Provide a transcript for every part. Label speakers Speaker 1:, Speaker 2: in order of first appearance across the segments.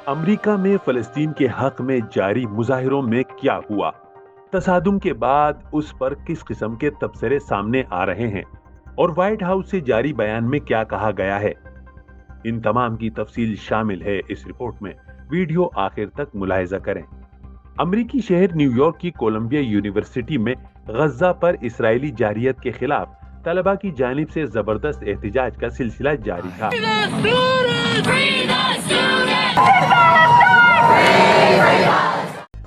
Speaker 1: امریکہ میں فلسطین کے حق میں جاری مظاہروں میں کیا ہوا؟ تصادم کے بعد اس پر کس قسم کے تبصرے سامنے آ رہے ہیں اور وائٹ ہاؤس سے جاری بیان میں کیا کہا گیا ہے؟ ان تمام کی تفصیل شامل ہے اس رپورٹ میں، ویڈیو آخر تک ملاحظہ کریں۔ امریکی شہر نیو یارک کی کولمبیا یونیورسٹی میں غزہ پر اسرائیلی جارحیت کے خلاف طلبہ کی جانب سے زبردست احتجاج کا سلسلہ جاری تھا۔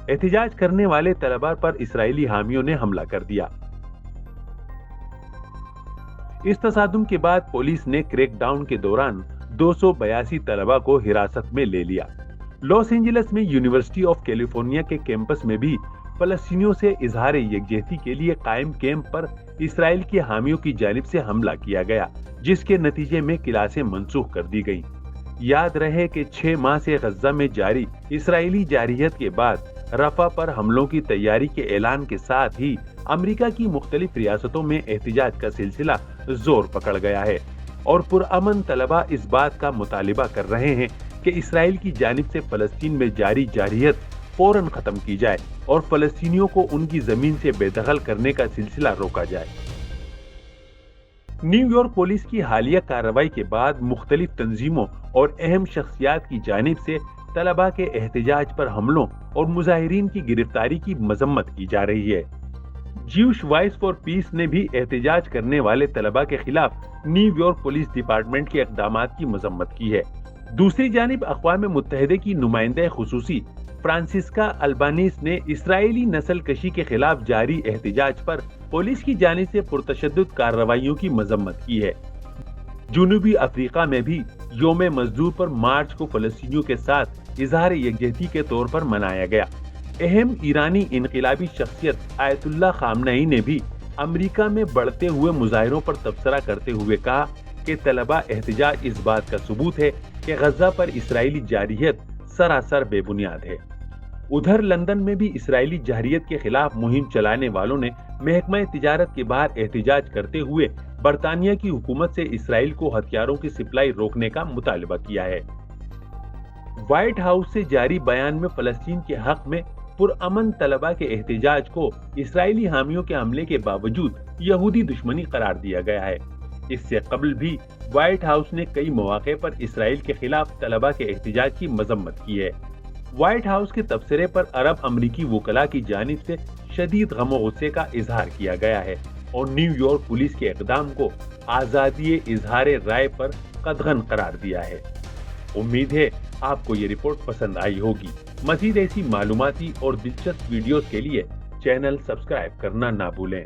Speaker 1: احتجاج کرنے والے طلباء پر اسرائیلی حامیوں نے حملہ کر دیا۔ اس تصادم کے بعد پولیس نے کریک ڈاؤن کے دوران 282 طلباء کو حراست میں لے لیا۔ لاس اینجلس میں یونیورسٹی آف کیلیفورنیا کے کیمپس میں بھی فلسطینیوں سے اظہار یکجہتی کے لیے قائم کیمپ پر اسرائیل کے حامیوں کی جانب سے حملہ کیا گیا، جس کے نتیجے میں کلاسیں منسوخ کر دی گئیں۔ یاد رہے کہ 6 ماہ سے غزہ میں جاری اسرائیلی جارحیت کے بعد رفح پر حملوں کی تیاری کے اعلان کے ساتھ ہی امریکہ کی مختلف ریاستوں میں احتجاج کا سلسلہ زور پکڑ گیا ہے اور پرامن طلباء اس بات کا مطالبہ کر رہے ہیں کہ اسرائیل کی جانب سے فلسطین میں جاری جارحیت فوراً ختم کی جائے اور فلسطینیوں کو ان کی زمین سے بے دخل کرنے کا سلسلہ روکا جائے۔ نیو یارک پولیس کی حالیہ کارروائی کے بعد مختلف تنظیموں اور اہم شخصیات کی جانب سے طلباء کے احتجاج پر حملوں اور مظاہرین کی گرفتاری کی مذمت کی جا رہی ہے۔ جیوش وائس فار پیس نے بھی احتجاج کرنے والے طلباء کے خلاف نیو یارک پولیس ڈپارٹمنٹ کے اقدامات کی مذمت کی ہے۔ دوسری جانب اقوام متحدہ کی نمائندہ خصوصی فرانسسکا البانیز نے اسرائیلی نسل کشی کے خلاف جاری احتجاج پر پولیس کی جانب سے پرتشدد کارروائیوں کی مذمت کی ہے۔ جنوبی افریقہ میں بھی یوم مزدور پر مارچ کو فلسطینیوں کے ساتھ اظہار یکجہتی کے طور پر منایا گیا۔ اہم ایرانی انقلابی شخصیت آیت اللہ خامنئی نے بھی امریکہ میں بڑھتے ہوئے مظاہروں پر تبصرہ کرتے ہوئے کہا کہ طلباء احتجاج اس بات کا ثبوت ہے کہ غزہ پر اسرائیلی جارحیت سراسر بے بنیاد ہے۔ ادھر لندن میں بھی اسرائیلی جارحیت کے خلاف مہم چلانے والوں نے محکمہ تجارت کے باہر احتجاج کرتے ہوئے برطانیہ کی حکومت سے اسرائیل کو ہتھیاروں کی سپلائی روکنے کا مطالبہ کیا ہے۔ وائٹ ہاؤس سے جاری بیان میں فلسطین کے حق میں پرامن طلباء کے احتجاج کو اسرائیلی حامیوں کے حملے کے باوجود یہودی دشمنی قرار دیا گیا ہے۔ اس سے قبل بھی وائٹ ہاؤس نے کئی مواقع پر اسرائیل کے خلاف طلباء کے احتجاج کی مذمت کی ہے۔ وائٹ ہاؤس کے تبصرے پر عرب امریکی وکلاء کی جانب سے شدید غم و غصے کا اظہار کیا گیا ہے اور نیو یارک پولیس کے اقدام کو آزادی اظہار رائے پر قدغن قرار دیا ہے۔ امید ہے آپ کو یہ رپورٹ پسند آئی ہوگی۔ مزید ایسی معلوماتی اور دلچسپ ویڈیوز کے لیے چینل سبسکرائب کرنا نہ بھولیں۔